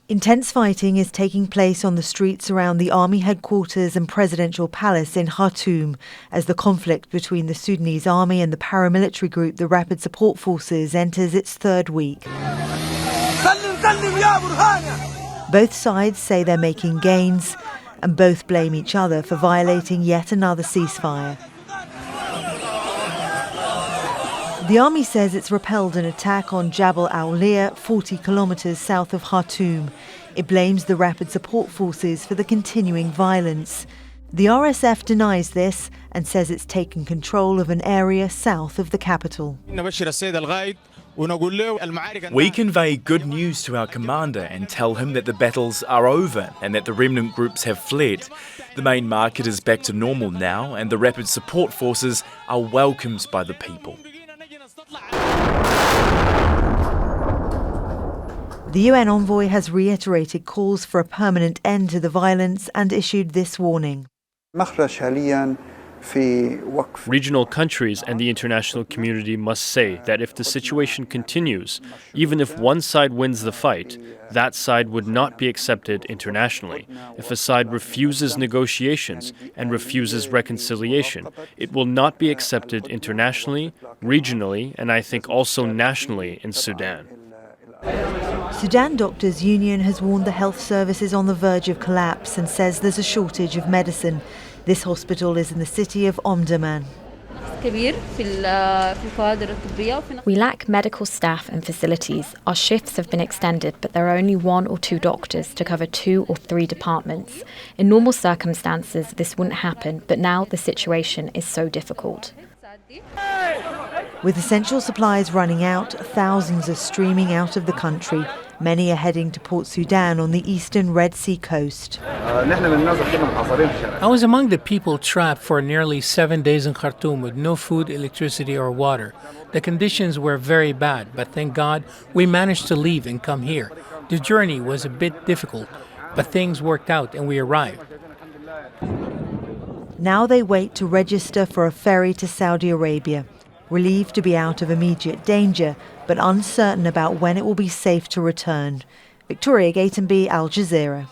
Intense fighting is taking place on the streets around the army headquarters and presidential palace in Khartoum as the conflict between the Sudanese Army and the paramilitary group the Rapid Support Forces enters its third week. Both sides say they're making gains, and both blame each other for violating yet another ceasefire. The army says it's repelled an attack on Jabal al-Lia, 40 kilometres south of Khartoum. It blames the Rapid Support Forces for the continuing violence. The RSF denies this and says it's taken control of an area south of the capital. We convey good news to our commander and tell him that the battles are over and that the remnant groups have fled. The main market is back to normal now and the Rapid Support Forces are welcomed by the people. The UN envoy has reiterated calls for a permanent end to the violence and issued this warning. Regional countries and the international community must say that if the situation continues, even if one side wins the fight, that side would not be accepted internationally. If a side refuses negotiations and refuses reconciliation, it will not be accepted internationally, regionally, and I think also nationally in Sudan. Sudan Doctors Union has warned the health service is on the verge of collapse and says there's a shortage of medicine. This hospital is in the city of Omdurman. We lack medical staff and facilities. Our shifts have been extended, but there are only 1 or 2 doctors to cover 2 or 3 departments. In normal circumstances, this wouldn't happen, but now the situation is so difficult. With essential supplies running out, thousands are streaming out of the country. Many are heading to Port Sudan on the eastern Red Sea coast. I was among the people trapped for nearly 7 days in Khartoum with no food, electricity or water. The conditions were very bad, but thank God we managed to leave and come here. The journey was a bit difficult, but things worked out and we arrived. Now they wait to register for a ferry to Saudi Arabia, relieved to be out of immediate danger, but uncertain about when it will be safe to return. Victoria Gatenby, Al Jazeera.